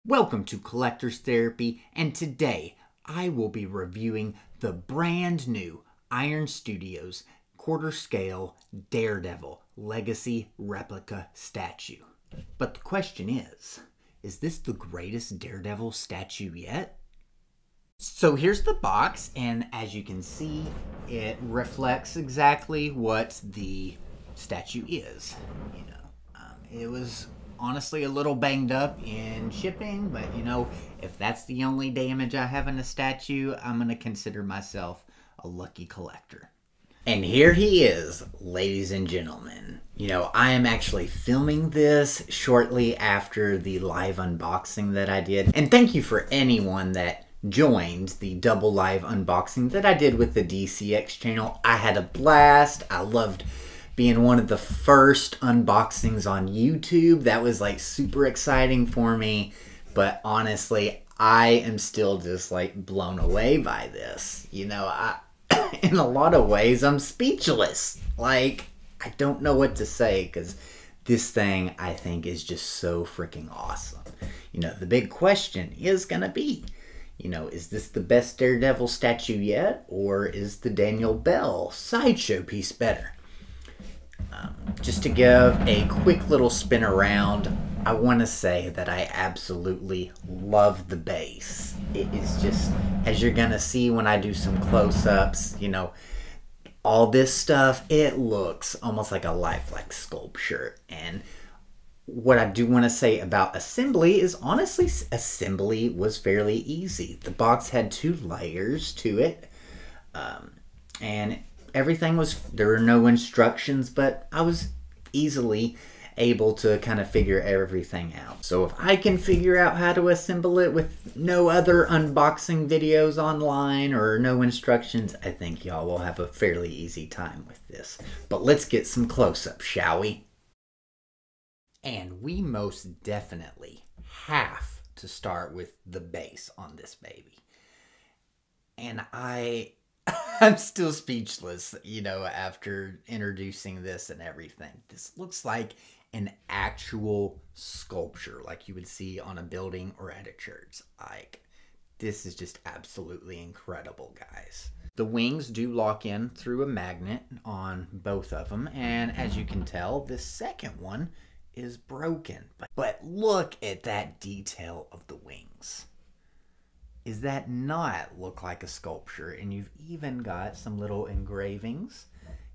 Welcome to Collector's Therapy, and today I will be reviewing the brand new Iron Studios quarter scale Daredevil Legacy Replica statue. But the question is this the greatest Daredevil statue yet? So here's the box, and as you can see, it reflects exactly what the statue is. It was honestly a little banged up in shipping, but if that's the only damage I have in a statue, I'm gonna consider myself a lucky collector. And here he is, ladies and gentlemen. I am actually filming this shortly after the live unboxing that I did. And thank you for anyone that joined the double live unboxing that I did with the DCX channel. I had a blast. I loved being one of the first unboxings on YouTube. That was like super exciting for me. But honestly, I am still just like blown away by this. In a lot of ways, I'm speechless. Like, I don't know what to say because this thing, I think, is just so freaking awesome. The big question is gonna be, is this the best Daredevil statue yet? Or is the Daniel Bell sideshow piece better? Just to give a quick little spin around, I want to say that I absolutely love the base. It is just, as you're going to see when I do some close-ups, all this stuff, it looks almost like a lifelike sculpture. And what I do want to say about assembly is, honestly, assembly was fairly easy. The box had 2 layers to it, and everything was, there were no instructions, but I was easily able to kind of figure everything out. So if I can figure out how to assemble it with no other unboxing videos online or no instructions, I think y'all will have a fairly easy time with this. But let's get some close-ups, shall we? And we most definitely have to start with the base on this baby. And I'm still speechless, after introducing this and everything. This looks like an actual sculpture, like you would see on a building or at a church. Like, this is just absolutely incredible, guys. The wings do lock in through a magnet on both of them, and as you can tell, this second one is broken. But look at that detail of the wings. Is that not look like a sculpture? And you've even got some little engravings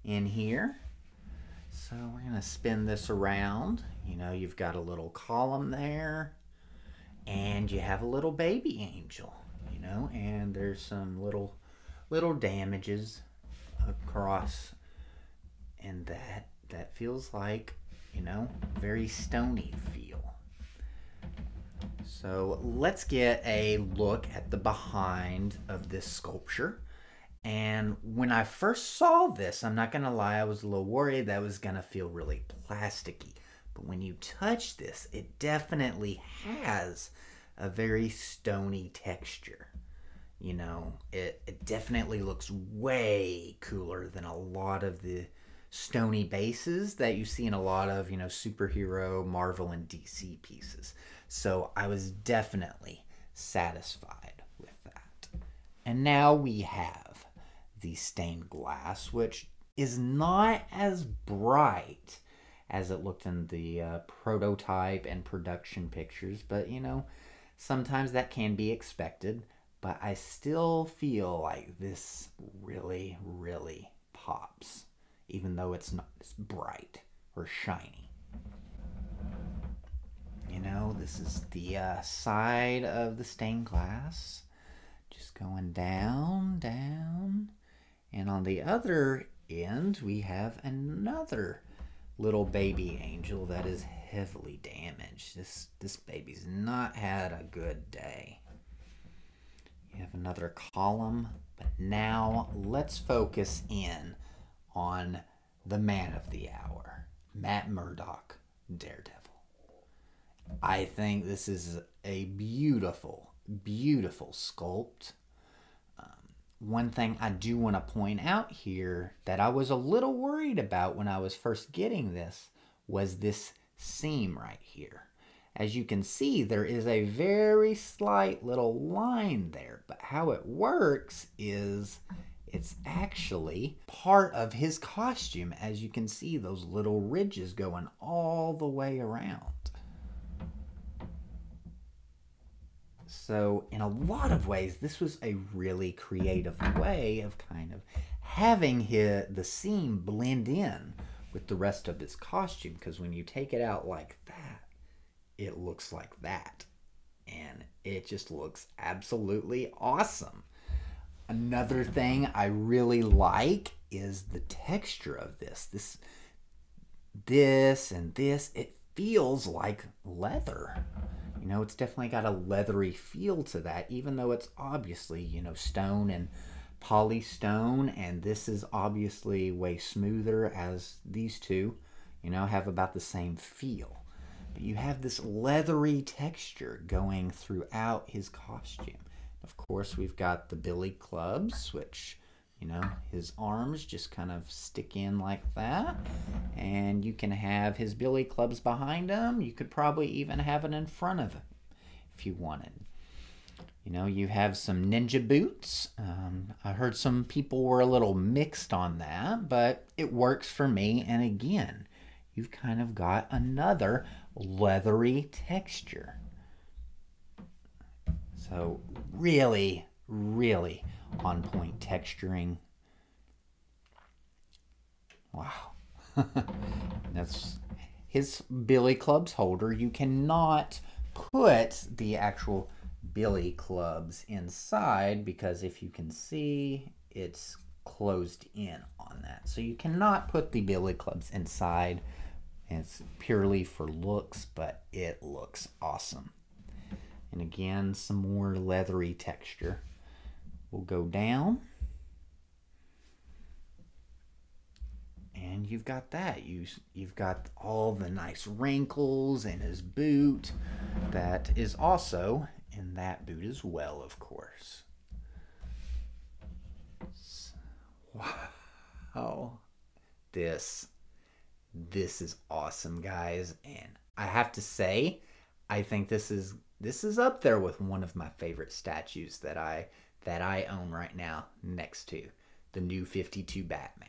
in here. So we're gonna spin this around. You've got a little column there, and you have a little baby angel, and there's some little damages across, and that feels like, very stony feel. So let's get a look at the behind of this sculpture. And when I first saw this, I'm not going to lie, I was a little worried that was going to feel really plasticky. But when you touch this, it definitely has a very stony texture. It definitely looks way cooler than a lot of the stony bases that you see in a lot of, superhero, Marvel, and DC pieces. So I was definitely satisfied with that. And now we have the stained glass, which is not as bright as it looked in the prototype and production pictures, but sometimes that can be expected. But I still feel like this really, really pops, even though it's not as bright or shiny. This is the side of the stained glass, just going down, down. And on the other end, we have another little baby angel that is heavily damaged. This baby's not had a good day. You have another column, but now let's focus in on the man of the hour, Matt Murdock, Daredevil. I think this is a beautiful, beautiful sculpt. One thing I do want to point out here that I was a little worried about when I was first getting this was this seam right here. as you can see, there is a very slight little line there, but how it works is it's actually part of his costume. As you can see, those little ridges going all the way around. So in a lot of ways, this was a really creative way of kind of having the seam blend in with the rest of his costume, because when you take it out like that, it looks like that. And it just looks absolutely awesome. Another thing I really like is the texture of this. This and this, it feels like leather. You know, it's definitely got a leathery feel to that, even though it's obviously, you know, stone and polystone, and this is obviously way smoother, as these two, you know, have about the same feel. But you have this leathery texture going throughout his costume. Of course, we've got the billy clubs, which, you know, his arms just kind of stick in like that. And you can have his billy clubs behind him. You could probably even have it in front of him if you wanted. You know, you have some ninja boots. I heard some people were a little mixed on that, but it works for me. And again, you've kind of got another leathery texture. So really, really on point texturing. Wow. That's his billy clubs holder. You cannot put the actual billy clubs inside, because if you can see, it's closed in on that. So you cannot put the billy clubs inside. It's purely for looks, but it looks awesome. And again, some more leathery texture. We'll go down. And you've got that. You've got all the nice wrinkles in his boot. That is also in that boot as well, of course. Wow. This is awesome, guys. And I have to say, I think this is up there with one of my favorite statues that I own right now, next to the New 52 Batman.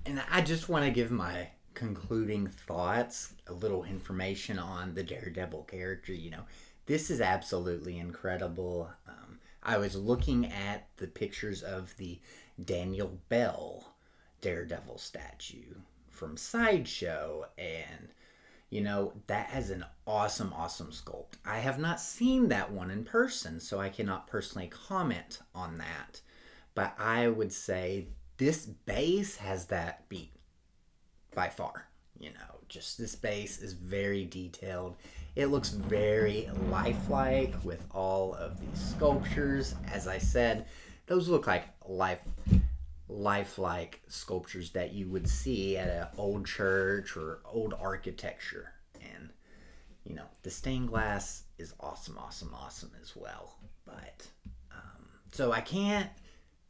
And I just want to give my concluding thoughts, a little information on the Daredevil character. You know, this is absolutely incredible. I was looking at the pictures of the Daniel Bell Daredevil statue from Sideshow, and you know, that has an awesome sculpt. I have not seen that one in person, so I cannot personally comment on that. But I would say this base has that beat by far. You know, just this base is very detailed. It looks very lifelike with all of these sculptures. As I said, those look like lifelike sculptures that you would see at an old church or old architecture. And you know, the stained glass is awesome as well. But so I can't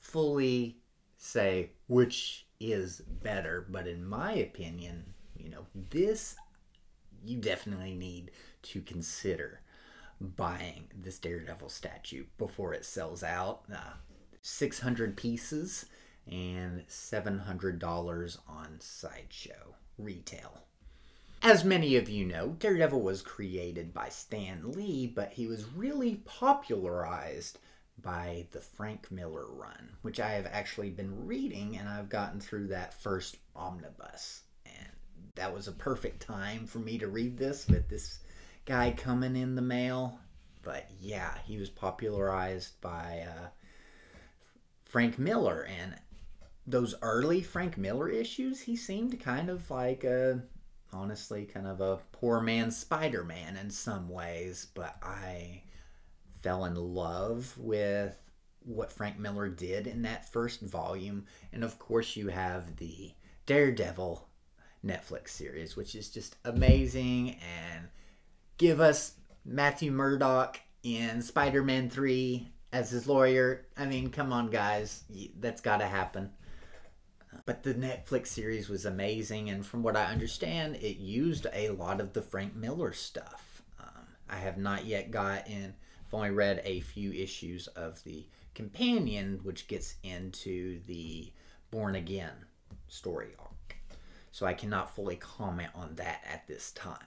fully say which is better, but in my opinion, you know, this, you definitely need to consider buying this Daredevil statue before it sells out. 600 pieces and $700 on Sideshow retail. As many of you know, Daredevil was created by Stan Lee, but he was really popularized by the Frank Miller run, which I have actually been reading, and I've gotten through that first omnibus. And that was a perfect time for me to read this, with this guy coming in the mail. But yeah, he was popularized by Frank Miller, and those early Frank Miller issues, he seemed kind of like honestly, kind of a poor man's Spider-Man in some ways, but I fell in love with what Frank Miller did in that first volume. And of course, you have the Daredevil Netflix series, which is just amazing, and give us Matthew Murdock in Spider-Man 3 as his lawyer. I mean, come on, guys. That's got to happen. But the Netflix series was amazing, and from what I understand, it used a lot of the Frank Miller stuff. I have not yet I've only read a few issues of the companion, which gets into the Born Again story arc. So I cannot fully comment on that at this time.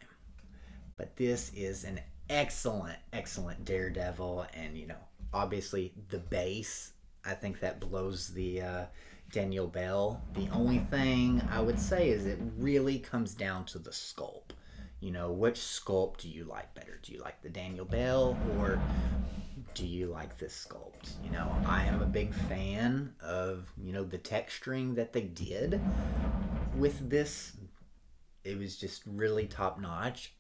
But this is an excellent, excellent Daredevil, and obviously the base, I think that blows the Daniel Bell. The only thing I would say is it really comes down to the sculpt. Which sculpt do you like better? Do you like the Daniel Bell, or do you like this sculpt? I am a big fan of, the texturing that they did with this. It was just really top notch.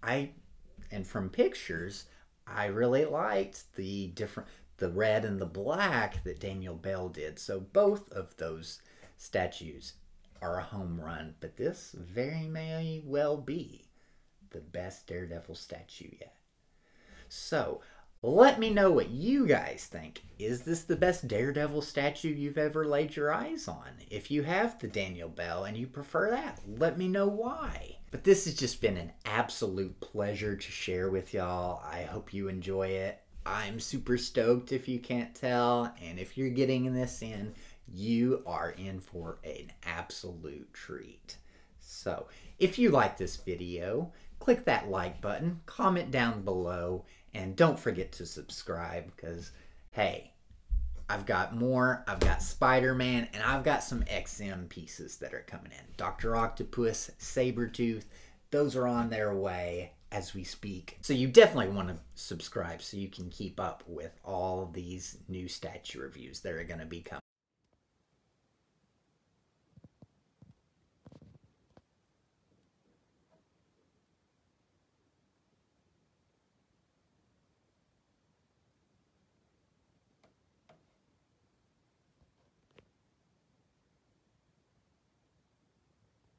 And from pictures, I really liked the red and the black that Daniel Bell did. So both of those statues are a home run, but this very may well be the best Daredevil statue yet. So let me know what you guys think. Is this the best Daredevil statue you've ever laid your eyes on? If you have the Daniel Bell and you prefer that, let me know why. But this has just been an absolute pleasure to share with y'all. I hope you enjoy it. I'm super stoked if you can't tell, and if you're getting this in, you are in for an absolute treat. So if you like this video, click that like button, comment down below, and don't forget to subscribe, because hey, I've got more. I've got Spider-Man, and I've got some XM pieces that are coming in. Dr. Octopus, Sabretooth, those are on their way as we speak. So you definitely want to subscribe so you can keep up with all of these new statue reviews that are going to be coming.